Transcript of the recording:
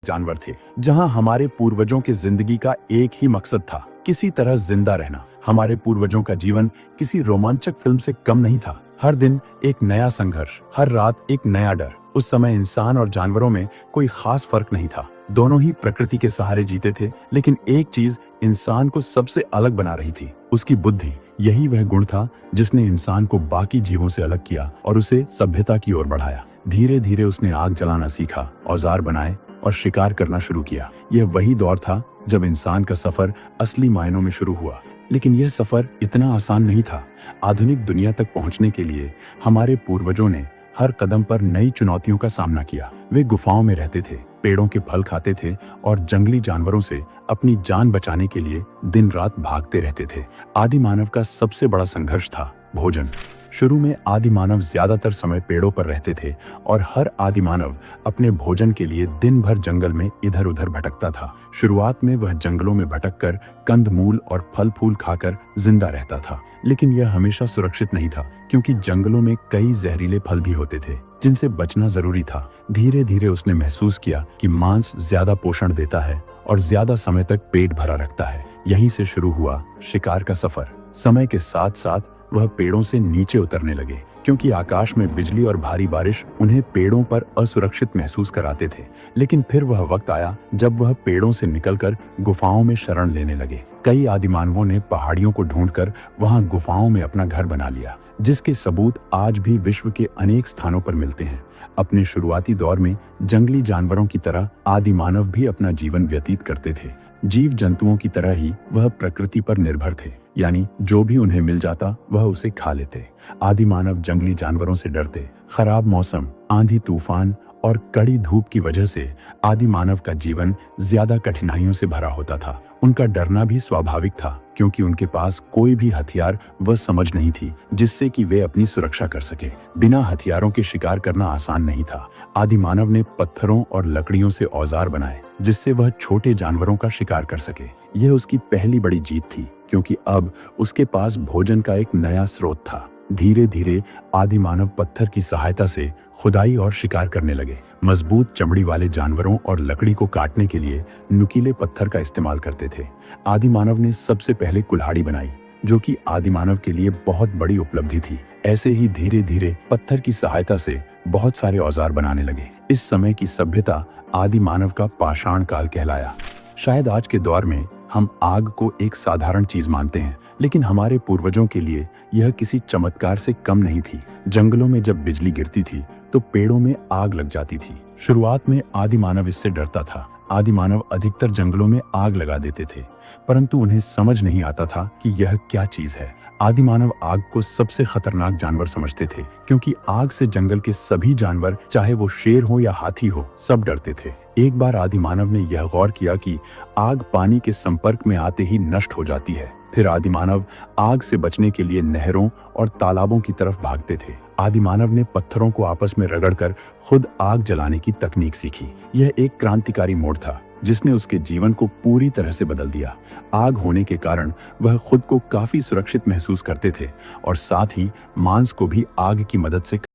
जानवर थे, जहां हमारे पूर्वजों की जिंदगी का एक ही मकसद था, किसी तरह जिंदा रहना। हमारे पूर्वजों का जीवन किसी रोमांचक फिल्म से कम नहीं था। हर दिन एक नया संघर्ष, हर रात एक नया डर। उस समय इंसान और जानवरों में कोई खास फर्क नहीं था। दोनों ही प्रकृति के सहारे जीते थे, लेकिन एक चीज इंसान को सबसे अलग बना रही थी, उसकी बुद्धि। यही वह गुण था जिसने इंसान को बाकी जीवों से अलग किया और उसे सभ्यता की ओर बढ़ाया। धीरे धीरे उसने आग जलाना सीखा, औजार बनाए और शिकार करना शुरू किया। यह वही दौर था जब इंसान का सफर असली मायनों में शुरू हुआ। लेकिन यह सफर इतना आसान नहीं था। आधुनिक दुनिया तक पहुंचने के लिए हमारे पूर्वजों ने हर कदम पर नई चुनौतियों का सामना किया। वे गुफाओं में रहते थे, पेड़ों के फल खाते थे और जंगली जानवरों से अपनी जान बचाने के लिए दिन रात भागते रहते थे। आदि मानव का सबसे बड़ा संघर्ष था भोजन। शुरू में आदि मानव ज्यादातर समय पेड़ों पर रहते थे और हर आदि मानव अपने भोजन के लिए दिन भर जंगल में इधर उधर भटकता था। शुरुआत में वह जंगलों में भटककर कंद मूल और फल फूल खाकर जिंदा रहता था, लेकिन यह हमेशा सुरक्षित नहीं था, क्योंकि जंगलों में कई जहरीले फल भी होते थे जिनसे बचना जरूरी था। धीरे धीरे उसने महसूस किया कि मांस ज्यादा पोषण देता है और ज्यादा समय तक पेट भरा रखता है। यहीं से शुरू हुआ शिकार का सफर। समय के साथ साथ वह पेड़ों से नीचे उतरने लगे, क्योंकि आकाश में बिजली और भारी बारिश उन्हें पेड़ों पर असुरक्षित महसूस कराते थे। लेकिन फिर वह वक्त आया जब वह पेड़ों से निकलकर गुफाओं में शरण लेने लगे। कई आदिमानवों ने पहाड़ियों को ढूंढकर वहां गुफाओं में अपना घर बना लिया, जिसके सबूत आज भी विश्व के अनेक स्थानों पर मिलते हैं। अपने शुरुआती दौर में जंगली जानवरों की तरह आदिमानव भी अपना जीवन व्यतीत करते थे। जीव जंतुओं की तरह ही वह प्रकृति पर निर्भर थे, यानी जो भी उन्हें मिल जाता वह उसे खा लेते। आदिमानव जंगली जानवरों से डरते। खराब मौसम, आंधी तूफान और कड़ी धूप की वजह से आदिमानव का जीवन ज्यादा कठिनाइयों से भरा होता था। उनका डरना भी स्वाभाविक था, क्योंकि उनके पास कोई भी हथियार व समझ नहीं थी जिससे कि वे अपनी सुरक्षा कर सके। बिना हथियारों के शिकार करना आसान नहीं था। आदिमानव ने पत्थरों और लकड़ियों से औजार बनाए, जिससे वह छोटे जानवरों का शिकार कर सके। यह उसकी पहली बड़ी जीत थी, क्योंकि अब उसके पास भोजन का एक नया स्रोत था। धीरे धीरे आदिमानव पत्थर की सहायता से खुदाई और शिकार करने लगे। मजबूत चमड़ी वाले जानवरों और लकड़ी को काटने के लिए नुकीले पत्थर का इस्तेमाल करते थे। आदिमानव ने सबसे पहले कुल्हाड़ी बनाई, जो कि आदिमानव के लिए बहुत बड़ी उपलब्धि थी। ऐसे ही धीरे धीरे पत्थर की सहायता से बहुत सारे औजार बनाने लगे। इस समय की सभ्यता आदिमानव का पाषाण काल कहलाया। शायद आज के दौर में हम आग को एक साधारण चीज मानते हैं, लेकिन हमारे पूर्वजों के लिए यह किसी चमत्कार से कम नहीं थी। जंगलों में जब बिजली गिरती थी तो पेड़ों में आग लग जाती थी। शुरुआत में आदिमानव इससे डरता था। आदिमानव अधिकतर जंगलों में आग लगा देते थे, परंतु उन्हें समझ नहीं आता था कि यह क्या चीज है। आदिमानव आग को सबसे खतरनाक जानवर समझते थे, क्योंकि आग से जंगल के सभी जानवर, चाहे वो शेर हो या हाथी हो, सब डरते थे। एक बार आदिमानव ने यह गौर किया कि आग पानी के संपर्क में आते ही नष्ट हो जाती है। फिर आदिमानव आग से बचने के लिए नहरों और तालाबों की तरफ भागते थे। आदिमानव ने पत्थरों को आपस में रगड़कर खुद आग जलाने की तकनीक सीखी। यह एक क्रांतिकारी मोड़ था, जिसने उसके जीवन को पूरी तरह से बदल दिया। आग होने के कारण वह खुद को काफी सुरक्षित महसूस करते थे और साथ ही मांस को भी आग की मदद से